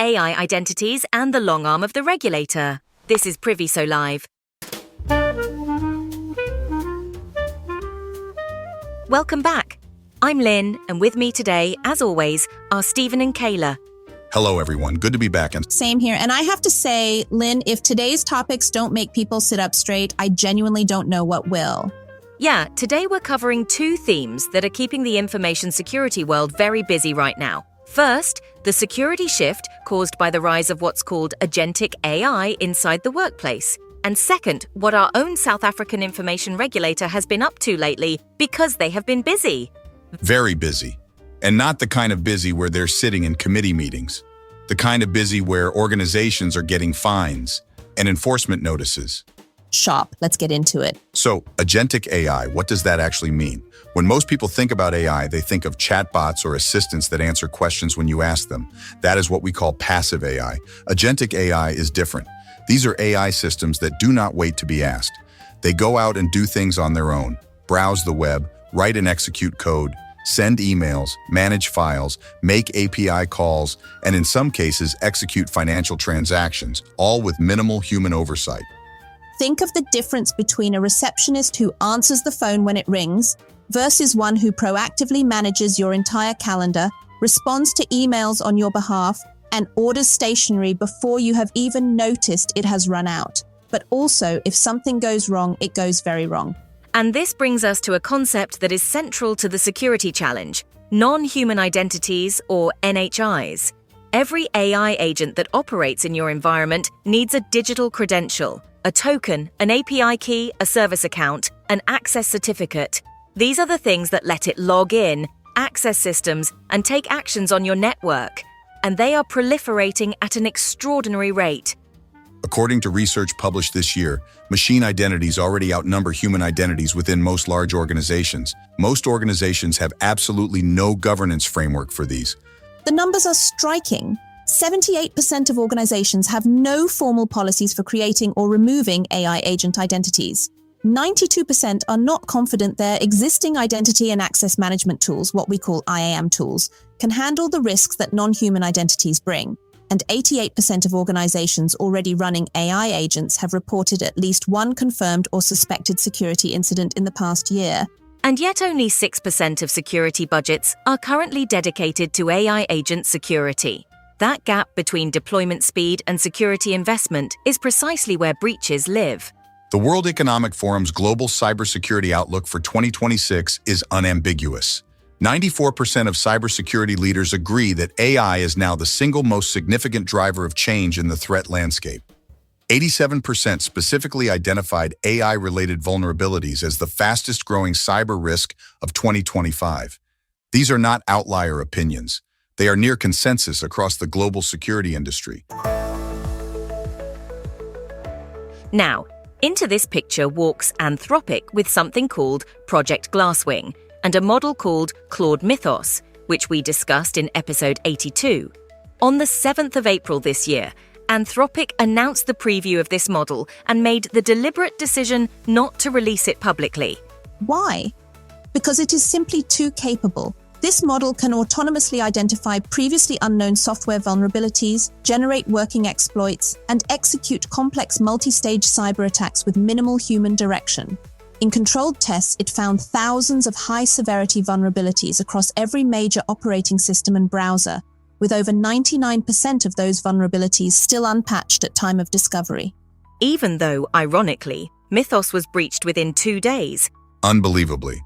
AI identities and the long arm of the regulator. This is Priviso Live. Welcome back. I'm Lynn, and with me today, as always, are Stephen and Kayla. Hello, everyone. Good to be back. Same here. And I have to say, Lynn, if today's topics don't make people sit up straight, I genuinely don't know what will. Yeah, today we're covering two themes that are keeping the information security world very busy right now. First, the security shift caused by the rise of what's called Agentic AI inside the workplace. And second, what our own South African information regulator has been up to lately because they have been busy. Very busy. And not the kind of busy where they're sitting in committee meetings. The kind of busy where organizations are getting fines and enforcement notices. Sharp. Let's get into it. So, Agentic AI, what does that actually mean? When most people think about AI, they think of chatbots or assistants that answer questions when you ask them. That is what we call passive AI. Agentic AI is different. These are AI systems that do not wait to be asked. They go out and do things on their own, browse the web, write and execute code, send emails, manage files, make API calls, and in some cases, execute financial transactions, all with minimal human oversight. Think of the difference between a receptionist who answers the phone when it rings versus one who proactively manages your entire calendar, responds to emails on your behalf, and orders stationery before you have even noticed it has run out. But also, if something goes wrong, it goes very wrong. And this brings us to a concept that is central to the security challenge, non-human identities or NHIs. Every AI agent that operates in your environment needs a digital credential, a token, an API key, a service account, an access certificate. These are the things that let it log in, access systems, and take actions on your network. And they are proliferating at an extraordinary rate. According to research published this year, machine identities already outnumber human identities within most large organizations. Most organizations have absolutely no governance framework for these. The numbers are striking. 78% of organizations have no formal policies for creating or removing AI agent identities. 92% are not confident their existing identity and access management tools, what we call IAM tools, can handle the risks that non-human identities bring. And 88% of organizations already running AI agents have reported at least one confirmed or suspected security incident in the past year. And yet only 6% of security budgets are currently dedicated to AI agent security. That gap between deployment speed and security investment is precisely where breaches live. The World Economic Forum's Global Cybersecurity Outlook for 2026 is unambiguous. 94% of cybersecurity leaders agree that AI is now the single most significant driver of change in the threat landscape. 87% specifically identified AI-related vulnerabilities as the fastest-growing cyber risk of 2025. These are not outlier opinions. They are near consensus across the global security industry. Now, into this picture walks Anthropic with something called Project Glasswing, and a model called Claude Mythos, which we discussed in episode 82. On the 7th of April this year, Anthropic announced the preview of this model and made the deliberate decision not to release it publicly. Why? Because it is simply too capable. This model can autonomously identify previously unknown software vulnerabilities, generate working exploits, and execute complex multi-stage cyber attacks with minimal human direction. In controlled tests, it found thousands of high-severity vulnerabilities across every major operating system and browser, with over 99% of those vulnerabilities still unpatched at time of discovery. Even though, ironically, Mythos was breached within 2 days. Unbelievably.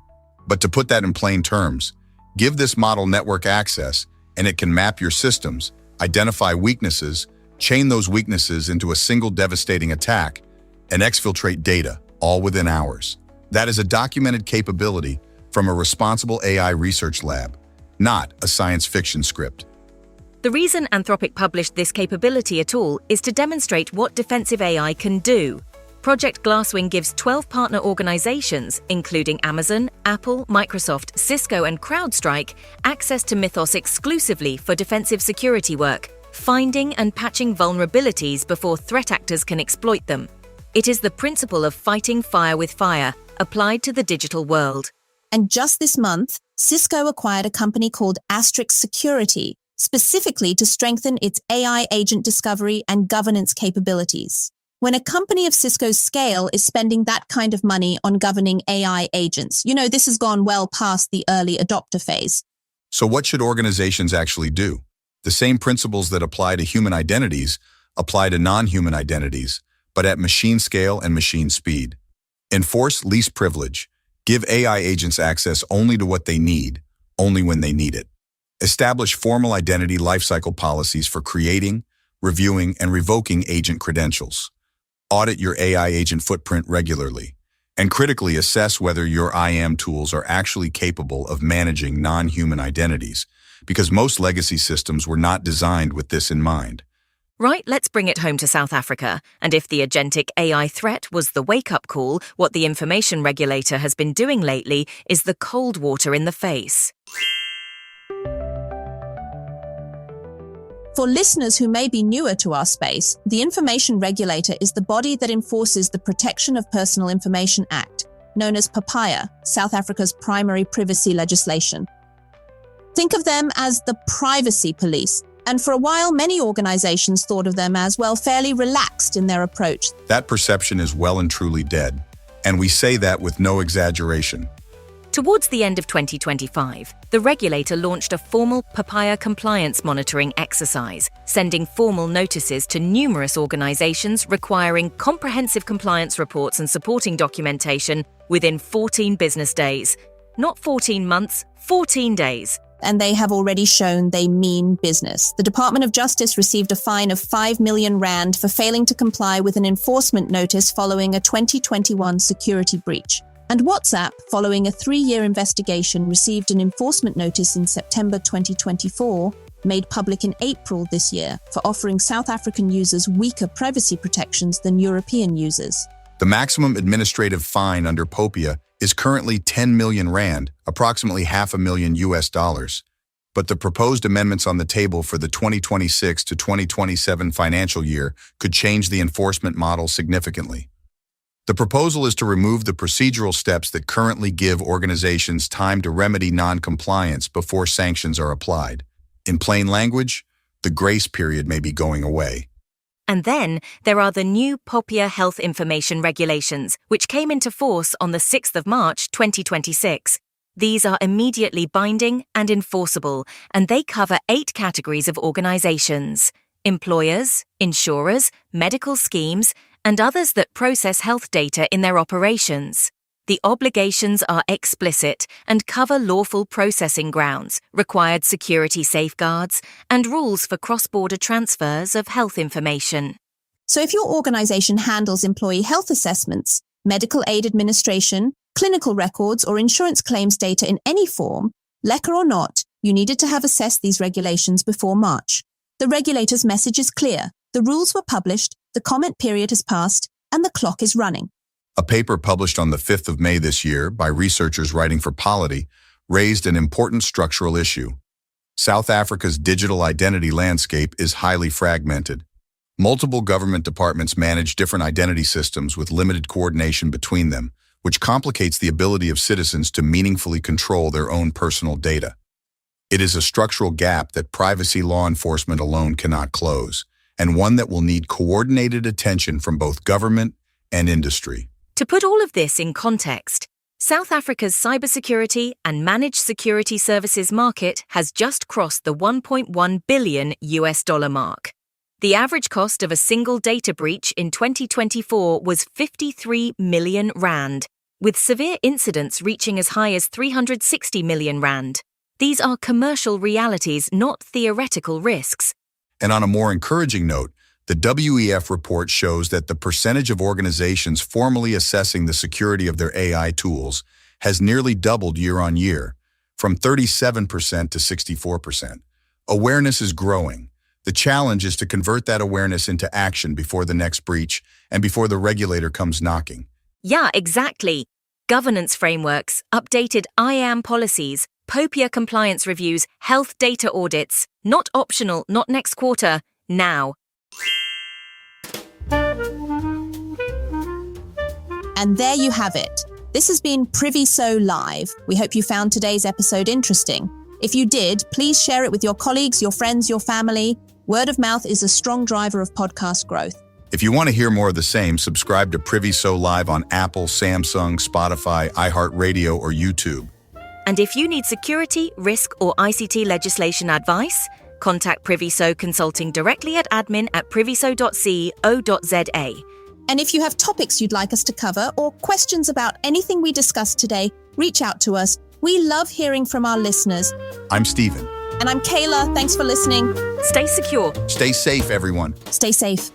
But to put that in plain terms, give this model network access, and it can map your systems, identify weaknesses, chain those weaknesses into a single devastating attack, and exfiltrate data, all within hours. That is a documented capability from a responsible AI research lab, not a science fiction script. The reason Anthropic published this capability at all is to demonstrate what defensive AI can do. Project Glasswing gives 12 partner organizations, including Amazon, Apple, Microsoft, Cisco, and CrowdStrike, access to Mythos exclusively for defensive security work, finding and patching vulnerabilities before threat actors can exploit them. It is the principle of fighting fire with fire, applied to the digital world. And just this month, Cisco acquired a company called Astrix Security, specifically to strengthen its AI agent discovery and governance capabilities. When a company of Cisco's scale is spending that kind of money on governing AI agents, this has gone well past the early adopter phase. So what should organizations actually do? The same principles that apply to human identities apply to non-human identities, but at machine scale and machine speed. Enforce least privilege. Give AI agents access only to what they need, only when they need it. Establish formal identity lifecycle policies for creating, reviewing, and revoking agent credentials. Audit your AI agent footprint regularly, and critically assess whether your IAM tools are actually capable of managing non-human identities, because most legacy systems were not designed with this in mind. Right, let's bring it home to South Africa. And if the agentic AI threat was the wake-up call, what the information regulator has been doing lately is the cold water in the face. For listeners who may be newer to our space, the Information Regulator is the body that enforces the Protection of Personal Information Act, known as PAPIA, South Africa's primary privacy legislation. Think of them as the privacy police, and for a while many organizations thought of them as, fairly relaxed in their approach. That perception is well and truly dead, and we say that with no exaggeration. Towards the end of 2025, the regulator launched a formal PAPIA compliance monitoring exercise, sending formal notices to numerous organizations requiring comprehensive compliance reports and supporting documentation within 14 business days. Not 14 months, 14 days. And they have already shown they mean business. The Department of Justice received a fine of 5 million rand for failing to comply with an enforcement notice following a 2021 security breach. And WhatsApp, following a 3-year investigation, received an enforcement notice in September 2024, made public in April this year, for offering South African users weaker privacy protections than European users. The maximum administrative fine under PAPIA is currently 10 million rand, approximately $500,000. But the proposed amendments on the table for the 2026 to 2027 financial year could change the enforcement model significantly. The proposal is to remove the procedural steps that currently give organizations time to remedy non-compliance before sanctions are applied. In plain language, the grace period may be going away. And then there are the new PAPIA health information regulations, which came into force on the 6th of March 2026. These are immediately binding and enforceable, and they cover 8 categories of organizations: employers, insurers, medical schemes, and others that process health data in their operations. The obligations are explicit and cover lawful processing grounds, required security safeguards, and rules for cross-border transfers of health information. So if your organization handles employee health assessments, medical aid administration, clinical records, or insurance claims data in any form, LECA or not, you needed to have assessed these regulations before March. The regulator's message is clear. The rules were published, the comment period has passed, and the clock is running. A paper published on the 5th of May this year by researchers writing for Polity raised an important structural issue. South Africa's digital identity landscape is highly fragmented. Multiple government departments manage different identity systems with limited coordination between them, which complicates the ability of citizens to meaningfully control their own personal data. It is a structural gap that privacy law enforcement alone cannot close, and one that will need coordinated attention from both government and industry. To put all of this in context, South Africa's cybersecurity and managed security services market has just crossed the $1.1 billion mark. The average cost of a single data breach in 2024 was 53 million rand, with severe incidents reaching as high as 360 million rand. These are commercial realities, not theoretical risks. And on a more encouraging note, the WEF report shows that the percentage of organizations formally assessing the security of their AI tools has nearly doubled year on year, from 37% to 64%. Awareness is growing. The challenge is to convert that awareness into action before the next breach and before the regulator comes knocking. Yeah, exactly. Governance frameworks, updated IAM policies, PAPIA compliance reviews, health data audits. Not optional, not next quarter, now. And there you have it. This has been Priviso Live. We hope you found today's episode interesting. If you did, please share it with your colleagues, your friends, your family. Word of mouth is a strong driver of podcast growth. If you want to hear more of the same, subscribe to Priviso Live on Apple, Samsung, Spotify, iHeartRadio, or YouTube. And if you need security, risk, or ICT legislation advice, contact Priviso Consulting directly at admin@priviso.co.za. And if you have topics you'd like us to cover or questions about anything we discussed today, reach out to us. We love hearing from our listeners. I'm Stephen. And I'm Kayla. Thanks for listening. Stay secure. Stay safe, everyone. Stay safe.